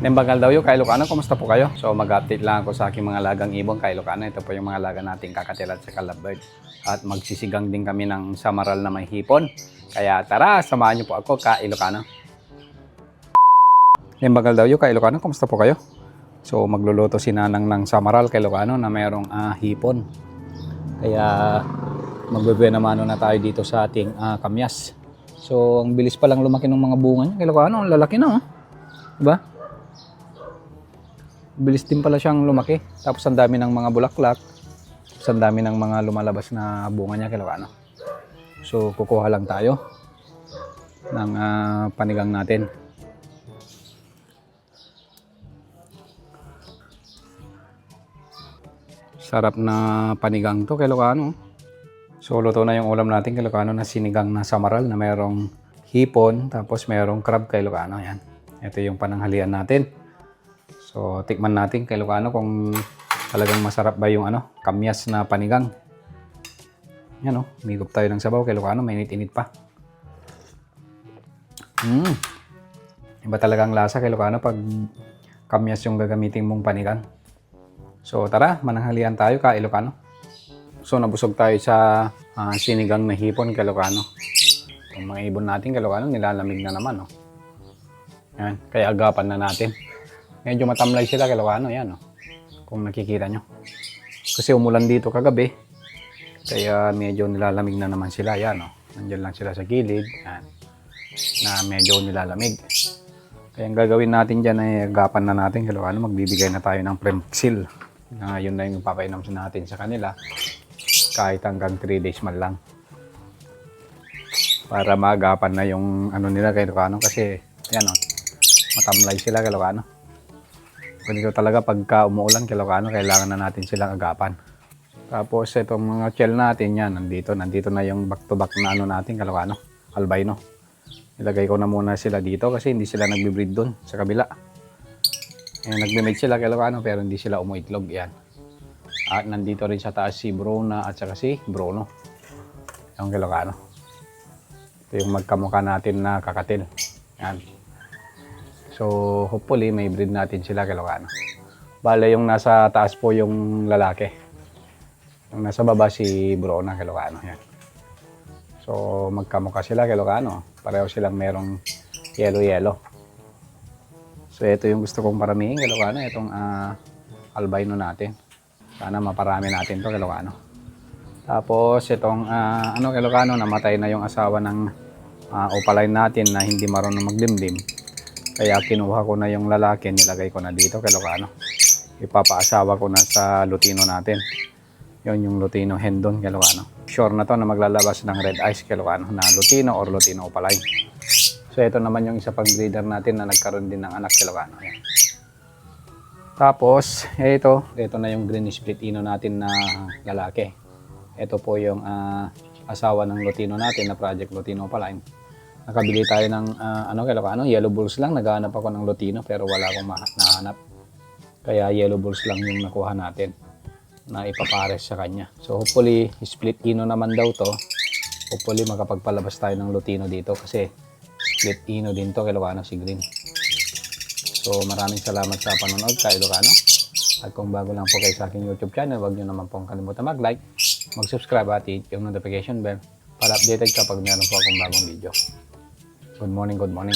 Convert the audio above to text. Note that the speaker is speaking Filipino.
Limbagal daw yung kay Ilocano, kumusta po kayo? So mag-update lang ako sa aking mga lagang ibon kay Ilocano. Ito po yung mga laga nating kakatilat sa lovebird. At magsisigang din kami ng samaral na may hipon. Kaya tara, samahan niyo po ako kay Ilocano. Limbagal daw yung kay Ilocano, kumusta po kayo? So magluluto si Nanang ng samaral kay Ilocano na mayroong hipon. Kaya magbe-benamano na tayo dito sa ating kamyas. So ang bilis pa lang lumaki ng mga bunga niya kay Ilocano, ang lalaki na oh. Diba? Bilis din pala siyang lumaki. Tapos ang dami ng mga bulaklak. Tapos ang dami ng mga lumalabas na bunga niya kay Ilocano. So kukuha lang tayo ng panigang natin. Sarap na panigang to kay Ilocano. So luto na yung ulam natin kay Ilocano na sinigang na samaral na mayroong hipon. Tapos mayroong crab kay Ilocano. Yan. Ito yung pananghalian natin. So, tikman natin kay Ilocano kung talagang masarap ba yung kamyas na panigang. Yan o, umigop tayo ng sabaw kay Ilocano, mainit-init pa. Iba talagang lasa kay Ilocano pag kamyas yung gagamitin mong panigang. So, tara, mananghalian tayo kay Ilocano. So, nabusog tayo sa sinigang na hipon kay Ilocano. Yung mga ibon natin kay Ilocano, nilalamig na naman. Oh. Yan, kaya agapan na natin. Medyo matamlay sila kay Ilocano, yan kung nakikita nyo. Kasi umulan dito kagabi, kaya medyo nilalamig na naman sila, yan Nandiyan lang sila sa gilid, yan, na medyo nilalamig. Kaya ang gagawin natin dyan ay agapan na natin kay Ilocano, magbibigay na tayo ng Premxil. Yun na yung papainom natin sa kanila, kahit hanggang 3 days man lang. Para maagapan na yung nila kay Ilocano, kasi yan matamlay sila kay Ilocano. Dito talaga pagka umuulan kay Ilocano, kailangan na natin silang agapan. Tapos itong mga shell natin yan, nandito na yung back to back na natin kay Ilocano, albino. Ilagay ko na muna sila dito kasi hindi sila nagbe-breed doon sa kabila. Nagbe-mate sila kay Ilocano pero hindi sila umuitlog yan. At nandito rin sa taas si Bruna at saka si Bruno. Yung kay Ilocano. Ito yung magkamukha natin na kakatil. Yan. So, hopefully, may breed natin sila kay Ilocano. Bale, yung nasa taas po yung lalaki. Yung nasa baba si Brona kay Ilocano. Yan. So, magkamukha sila kay Ilocano. Pareho silang merong yellow-yellow. So, ito yung gusto kong paramihin kay Ilocano. Itong albino natin. Sana maparami natin to kay Ilocano. Tapos, itong kay Ilocano, namatay na yung asawa ng opaline natin na hindi marunong maglimlim. Kaya kinuha ko na yung lalaki, nilagay ko na dito kay Ilocano. Ipapaasawa ko na sa lutino natin. Yon yung lutino hendon kay Ilocano. Sure na to na maglalabas ng red eyes kay Ilocano na lutino or lutino opaline. So ito naman yung isa pang breeder natin na nagkaroon din ng anak kay Ilocano. Ayan. Tapos ito na yung green split ino natin na lalaki. Ito po yung asawa ng lutino natin na project lutino opaline. Nakabili tayo ng kay Ilocano, yellow bulls lang. Naghahanap ako ng lutino pero wala akong nahanap. Kaya yellow bulls lang yung nakuha natin na ipapares sa kanya. So hopefully, split ino naman daw to. Hopefully makapagpalabas tayo ng lutino dito kasi split ino din to kay Ilocano si Green. So maraming salamat sa panonood kay Ilocano. At kung bago lang po kayo sa aking YouTube channel, huwag nyo naman pong kalimutan mag-like, mag-subscribe at hit yung notification bell para updated kapag meron po akong bagong video. Good morning, good morning.